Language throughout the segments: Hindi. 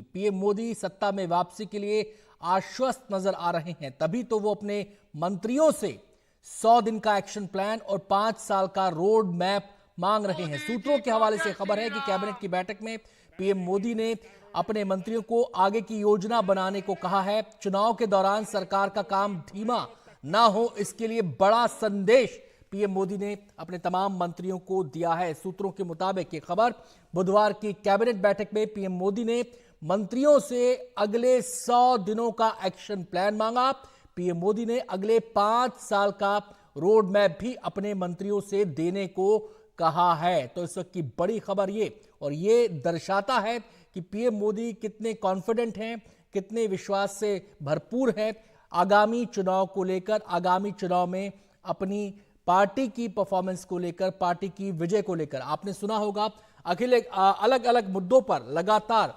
पीएम मोदी सत्ता में वापसी के लिए आश्वस्त नजर आ रहे हैं, तभी तो वो अपने मंत्रियों से 100 दिन का एक्शन प्लान और 5 साल का रोड मैप मांग रहे हैं। सूत्रों के हवाले से खबर है कि कैबिनेट की बैठक में पीएम मोदी ने अपने मंत्रियों को आगे की योजना बनाने को कहा है। चुनाव के दौरान सरकार का काम धीमा ना हो, इसके लिए बड़ा संदेश पीएम मोदी ने अपने तमाम मंत्रियों को दिया है। सूत्रों के मुताबिक ये खबर, बुधवार की कैबिनेट बैठक में पीएम मोदी ने मंत्रियों से अगले 100 दिनों का एक्शन प्लान मांगा। पीएम मोदी ने अगले 5 साल का रोड मैप भी अपने मंत्रियों से देने को कहा है। तो इस वक्त की बड़ी खबर ये दर्शाता है कि पीएम मोदी कितने कॉन्फिडेंट हैं, कितने विश्वास से भरपूर हैं आगामी चुनाव को लेकर, आगामी चुनाव में अपनी पार्टी की परफॉर्मेंस को लेकर, पार्टी की विजय को लेकर। आपने सुना होगा अलग अलग मुद्दों पर लगातार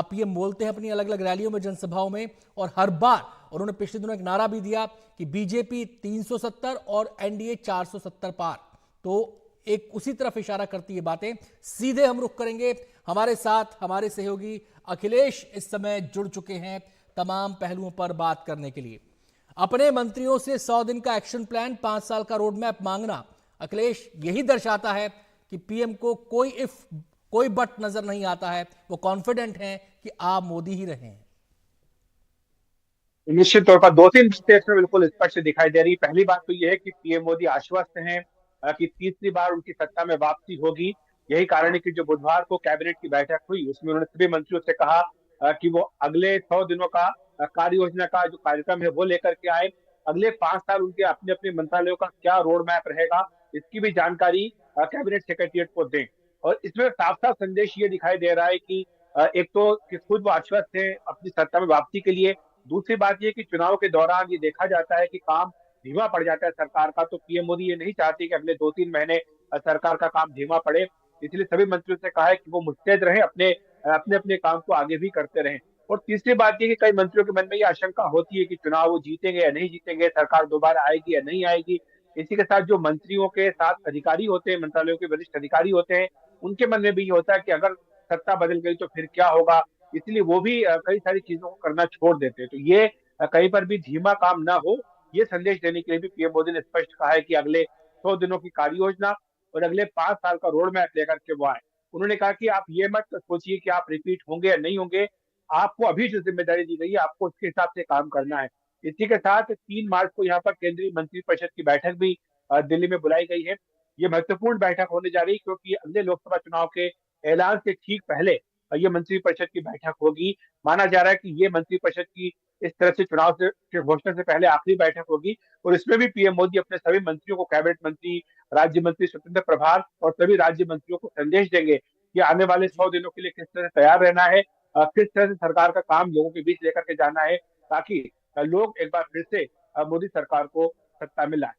पीएम बोलते हैं अपनी अलग अलग रैलियों में, जनसभाओं में, और हर बार उन्होंने पिछले दिनों एक नारा भी दिया कि बीजेपी 370 और एनडीए 470 पार। तो एक उसी तरफ इशारा करती है बातें। सीधे हम रुख करेंगे, हमारे साथ हमारे सहयोगी अखिलेश इस समय जुड़ चुके हैं तमाम पहलुओं पर बात करने के लिए। अपने मंत्रियों से 100 दिन का एक्शन प्लान, 5 साल का रोड मैप मांगना, अखिलेश, यही दर्शाता है कि पीएम को कोई बट नजर नहीं आता है। वो कॉन्फिडेंट हैं कि आप मोदी ही रहे हैं। निश्चित तौर पर 2-3 स्टेट्स में बिल्कुल स्पष्ट दिखाई दे रही। पहली बात तो यह है कि पीएम मोदी आश्वस्त हैं कि तीसरी बार उनकी सत्ता में वापसी होगी। यही कारण है कि जो बुधवार को कैबिनेट की बैठक हुई, उसमें उन्होंने सभी मंत्रियों से कहा कि वो अगले 100 दिनों का कार्य योजना का जो कार्यक्रम है वो लेकर के आए। अगले 5 साल उनके अपने अपने मंत्रालयों का क्या रोड मैप रहेगा, इसकी भी जानकारी कैबिनेट सेक्रेटरिएट को दें। और इसमें साफ साफ संदेश ये दिखाई दे रहा है कि एक तो कि खुद वो आश्वस्त है अपनी सत्ता में वापसी के लिए। दूसरी बात ये कि चुनाव के दौरान ये देखा जाता है कि काम धीमा पड़ जाता है सरकार का, तो पीएम मोदी ये नहीं चाहती कि अगले 2-3 महीने सरकार का काम धीमा पड़े। इसलिए सभी मंत्रियों से कहा है कि वो मुस्तैद रहे, अपने अपने अपने काम को आगे भी करते रहें। और तीसरी बात ये कि कई मंत्रियों के मन में ये आशंका होती है कि चुनाव वो जीतेंगे या नहीं जीतेंगे, सरकार दोबारा आएगी या नहीं आएगी। इसी के साथ जो मंत्रियों के साथ अधिकारी होते हैं, मंत्रालयों के वरिष्ठ अधिकारी होते हैं, उनके मन में भी ये होता है कि अगर सत्ता बदल गई तो फिर क्या होगा। इसलिए वो भी कई सारी चीजों को करना छोड़ देते हैं। तो ये कहीं पर भी धीमा काम ना हो, ये संदेश देने के लिए भी पीएम मोदी ने स्पष्ट कहा है कि अगले 100 दिनों की कार्य योजना और अगले 5 साल का रोड मैप लेकर के वो आए। उन्होंने कहा कि आप ये मत सोचिए कि आप रिपीट होंगे या नहीं होंगे, आपको अभी जो जिम्मेदारी दी गई है आपको उसके हिसाब से काम करना है। इसी के साथ 3 मार्च को यहाँ पर केंद्रीय मंत्रिपरिषद की बैठक भी दिल्ली में बुलाई गई है। ये महत्वपूर्ण बैठक होने जा रही है क्योंकि अगले लोकसभा चुनाव के ऐलान से ठीक पहले ये मंत्रिपरिषद की बैठक होगी। माना जा रहा है कि ये मंत्रिपरिषद की इस तरह से चुनाव से घोषणा से पहले आखिरी बैठक होगी। और इसमें भी पीएम मोदी अपने सभी मंत्रियों को, कैबिनेट मंत्री, राज्य मंत्री, स्वतंत्र प्रभार और सभी राज्य मंत्रियों को संदेश देंगे कि आने वाले 100 दिनों के लिए किस तरह से तैयार रहना है, किस तरह से सरकार का काम लोगों के बीच लेकर के जाना है, ताकि लोग एक बार फिर से मोदी सरकार को सत्ता में लाए।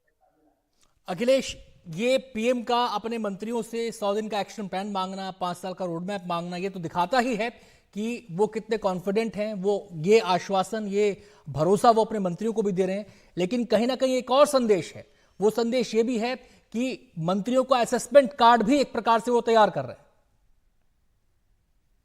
अखिलेश, ये पीएम का अपने मंत्रियों से 100 दिन का एक्शन प्लान मांगना, 5 साल का रोड मैप मांगना, ये तो दिखाता ही है कि वो कितने कॉन्फिडेंट हैं। वो ये आश्वासन, ये भरोसा वो अपने मंत्रियों को भी दे रहे हैं। लेकिन कहीं ना कहीं एक और संदेश है, वो संदेश ये भी है कि मंत्रियों का असेसमेंट कार्ड भी एक प्रकार से वो तैयार कर रहे हैं।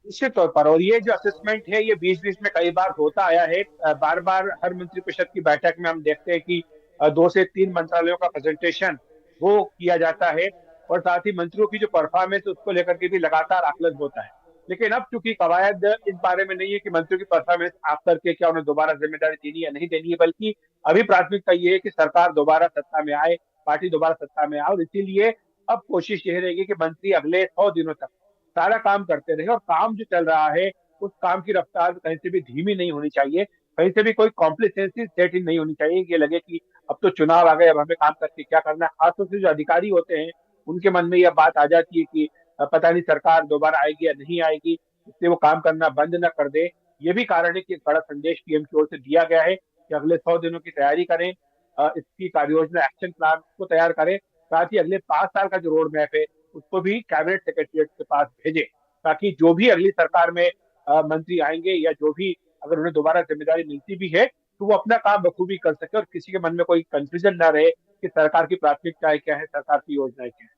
निश्चित तौर पर, और ये जो असेसमेंट है ये बीच बीच में कई बार होता आया है। बार बार हर मंत्रिपरिषद की बैठक में हम देखते हैं कि 2 से 3 मंत्रालयों का प्रेजेंटेशन वो किया जाता है और साथ ही मंत्रियों की जो परफॉर्मेंस उसको लेकर के भी लगातार आकलन होता है। लेकिन अब चूंकि कवायद इस बारे में नहीं है कि मंत्रियों की परफॉर्मेंस आप करके क्या उन्हें दोबारा जिम्मेदारी देनी या नहीं देनी है, बल्कि अभी प्राथमिकता ये है कि सरकार दोबारा सत्ता में आए, पार्टी दोबारा सत्ता में आए। और इसीलिए अब कोशिश यह रहेगी कि मंत्री अगले 100 दिनों तक सारा काम करते रहे और काम जो चल रहा है उस काम की रफ्तार कहीं से भी धीमी नहीं होनी चाहिए, कहीं से भी कोई कॉम्प्लिसेंसी सेट इन नहीं होनी चाहिए। ये लगे कि अब तो चुनाव आ गए, अब हमें काम करके क्या करना है। खासतौर से जो अधिकारी होते हैं उनके मन में यह बात आ जाती है कि पता नहीं सरकार दोबारा आएगी या नहीं आएगी, इसलिए वो काम करना बंद न कर दे। ये भी कारण है कि एक बड़ा संदेश पीएम की ओर से दिया गया है कि अगले 100 दिनों की तैयारी करें, इसकी कार्य योजना, एक्शन प्लान को तैयार करें। साथ ही अगले 5 साल का जो रोड मैप है उसको भी कैबिनेट सेक्रेटरिएट के पास भेजे, ताकि जो भी अगली सरकार में मंत्री आएंगे या जो भी अगर उन्हें दोबारा जिम्मेदारी मिलती भी है तो वो अपना काम बखूबी कर सके और किसी के मन में कोई कंफ्यूजन ना रहे कि सरकार की प्राथमिकताएं क्या है, सरकार की योजनाएं क्या है।